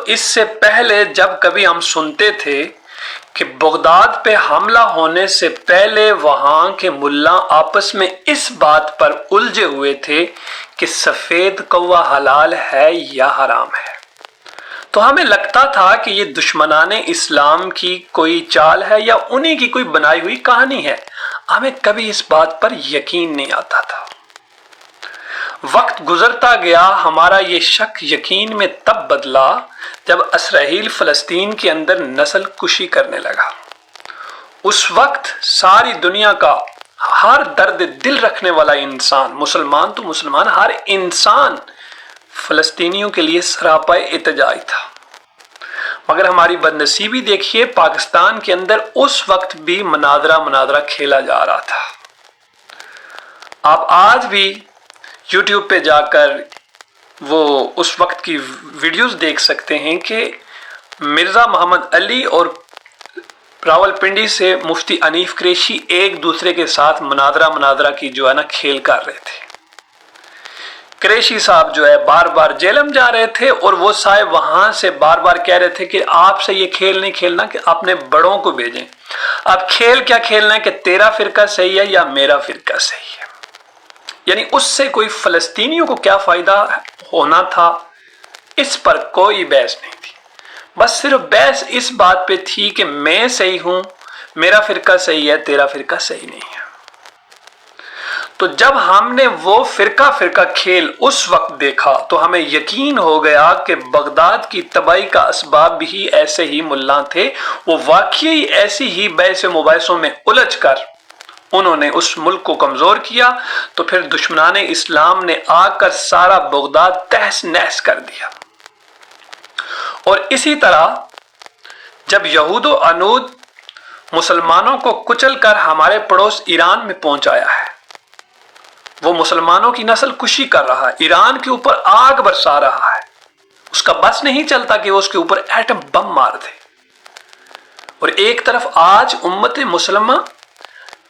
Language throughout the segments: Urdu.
اس سے پہلے جب کبھی ہم سنتے تھے کہ بغداد پہ حملہ ہونے سے پہلے وہاں کے ملا آپس میں اس بات پر الجھے ہوئے تھے کہ سفید کوا حلال ہے یا حرام ہے، تو ہمیں لگتا تھا کہ یہ دشمنان اسلام کی کوئی چال ہے یا انہی کی کوئی بنائی ہوئی کہانی ہے۔ ہمیں کبھی اس بات پر یقین نہیں آتا تھا۔ وقت گزرتا گیا، ہمارا یہ شک یقین میں تب بدلا جب اسرائیل فلسطین کے اندر نسل کشی کرنے لگا۔ اس وقت ساری دنیا کا ہر درد دل رکھنے والا انسان، مسلمان تو مسلمان، ہر انسان فلسطینیوں کے لیے سراپا احتجاج تھا۔ مگر ہماری بدنصیبی دیکھیے، پاکستان کے اندر اس وقت بھی مناظرہ کھیلا جا رہا تھا۔ آپ آج بھی یوٹیوب پہ جا کر وہ اس وقت کی ویڈیوز دیکھ سکتے ہیں کہ مرزا محمد علی اور راول پنڈی سے مفتی حنیف قریشی ایک دوسرے کے ساتھ مناظرہ کی جو ہے نا کھیل کر رہے تھے۔ قریشی صاحب جو ہے بار بار جیلم جا رہے تھے اور وہ صاحب وہاں سے بار بار کہہ رہے تھے کہ آپ سے یہ کھیل نہیں کھیلنا، کہ اپنے بڑوں کو بھیجیں۔ اب کھیل کیا کھیلنا ہے کہ تیرا فرقہ صحیح ہے یا میرا فرقہ صحیح ہے، یعنی اس سے کوئی فلسطینیوں کو کیا فائدہ ہونا تھا، اس پر کوئی بحث نہیں تھی۔ بس صرف بحث اس بات پہ تھی کہ میں صحیح ہوں، میرا فرقہ صحیح ہے، تیرا فرقہ صحیح نہیں ہے۔ تو جب ہم نے وہ فرقہ کھیل اس وقت دیکھا تو ہمیں یقین ہو گیا کہ بغداد کی تباہی کا اسباب بھی ایسے ہی ملا تھے۔ وہ واقعی ایسی ہی بحث مباحثوں میں الجھ کر انہوں نے اس ملک کو کمزور کیا، تو پھر دشمنان اسلام نے آ کر سارا بغداد تہس نہس کر دیا۔ اور اسی طرح جب یہود و عنود مسلمانوں کو کچل کر ہمارے پڑوس ایران میں پہنچایا ہے، وہ مسلمانوں کی نسل کشی کر رہا ہے، ایران کے اوپر آگ برسا رہا ہے، اس کا بس نہیں چلتا کہ وہ اس کے اوپر ایٹم بم مار دے۔ اور ایک طرف آج امت مسلمہ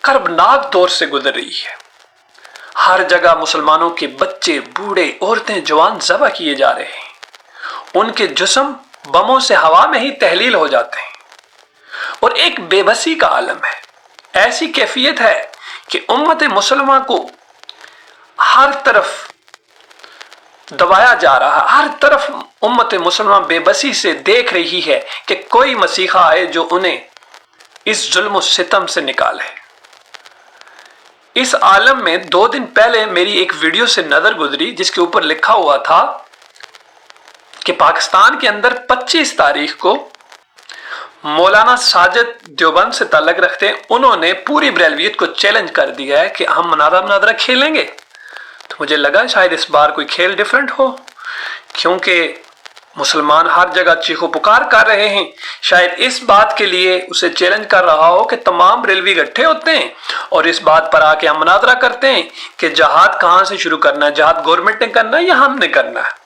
کربناک دور سے گزر رہی ہے، ہر جگہ مسلمانوں کے بچے، بوڑھے، عورتیں، جوان ذبح کیے جا رہے ہیں، ان کے جسم بموں سے ہوا میں ہی تحلیل ہو جاتے ہیں، اور ایک بے بسی کا عالم ہے۔ ایسی کیفیت ہے کہ امت مسلمہ کو ہر طرف دبایا جا رہا ہے، ہر طرف امت مسلمہ بے بسی سے دیکھ رہی ہے کہ کوئی مسیحا آئے جو انہیں اس ظلم و ستم سے نکالے۔ اس عالم میں 2 دن پہلے میری ایک ویڈیو سے نظر گزری جس کے اوپر لکھا ہوا تھا کہ پاکستان کے اندر 25 تاریخ کو مولانا ساجد دیوبند سے تعلق رکھتے ہیں، انہوں نے پوری بریلویت کو چیلنج کر دیا ہے کہ ہم مناظرہ کھیلیں گے۔ تو مجھے لگا شاید اس بار کوئی کھیل ڈیفرنٹ ہو، کیونکہ مسلمان ہر جگہ چیخو پکار کر رہے ہیں، شاید اس بات کے لیے اسے چیلنج کر رہا ہو کہ تمام بریلوی اکٹھے ہوتے ہیں اور اس بات پر آ کے ہم مناظرہ کرتے ہیں کہ جہاد کہاں سے شروع کرنا ہے، جہاد گورنمنٹ نے کرنا ہے یا ہم نے کرنا ہے۔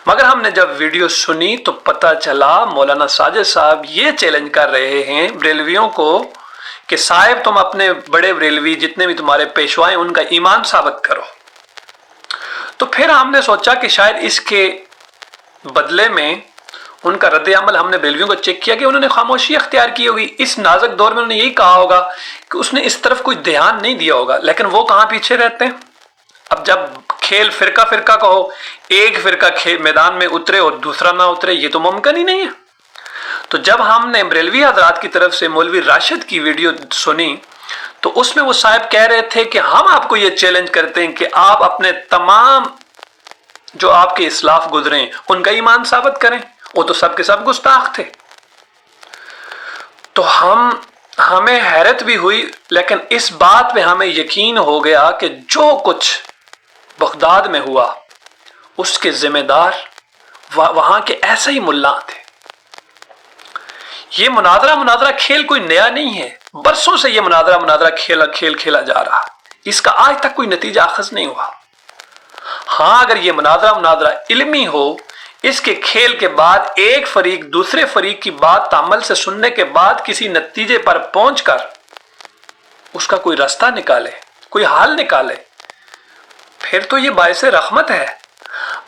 مگر ہم نے جب ویڈیو سنی تو پتہ چلا مولانا ساجد صاحب یہ چیلنج کر رہے ہیں بریلویوں کو کہ صاحب تم اپنے بڑے بریلوی جتنے بھی تمہارے پیشوائے ان کا ایمان ثابت کرو۔ تو پھر ہم نے سوچا کہ شاید اس کے بدلے میں ان کا رد عمل ہم نے بریلویوں کو چیک کیا کہ انہوں نے خاموشی اختیار کی ہوگی، اس نازک دور میں انہوں نے یہی کہا ہوگا کہ اس نے اس طرف کوئی دھیان نہیں دیا ہوگا، لیکن وہ کہاں پیچھے رہتے ہیں۔ اب جب کھیل فرقہ کا ہو، ایک فرقہ میدان میں اترے اور دوسرا نہ اترے، یہ تو ممکن ہی نہیں ہے۔ تو جب ہم نے بریلوی حضرات کی طرف سے مولوی راشد کی ویڈیو سنی تو اس میں وہ صاحب کہہ رہے تھے کہ ہم آپ کو یہ چیلنج کرتے ہیں کہ آپ اپنے تمام جو آپ کے اسلاف گزرے ہیں ان کا ایمان ثابت کریں، وہ تو سب کے سب گستاخ تھے۔ تو ہمیں حیرت بھی ہوئی، لیکن اس بات پہ ہمیں یقین ہو گیا کہ جو کچھ بغداد میں ہوا اس کے ذمہ دار وہاں کے ایسے ہی ملا تھے۔ یہ مناظرہ کھیل کوئی نیا نہیں ہے، برسوں سے یہ مناظرہ کھیل کھیلا جا رہا، اس کا آج تک کوئی نتیجہ اخذ نہیں ہوا۔ ہاں اگر یہ مناظرہ علمی ہو، اس کے کھیل کے بعد ایک فریق دوسرے فریق کی بات تامل سے سننے کے بعد کسی نتیجے پر پہنچ کر اس کا کوئی راستہ نکالے، کوئی حل نکالے، پھر تو یہ باعث رحمت ہے۔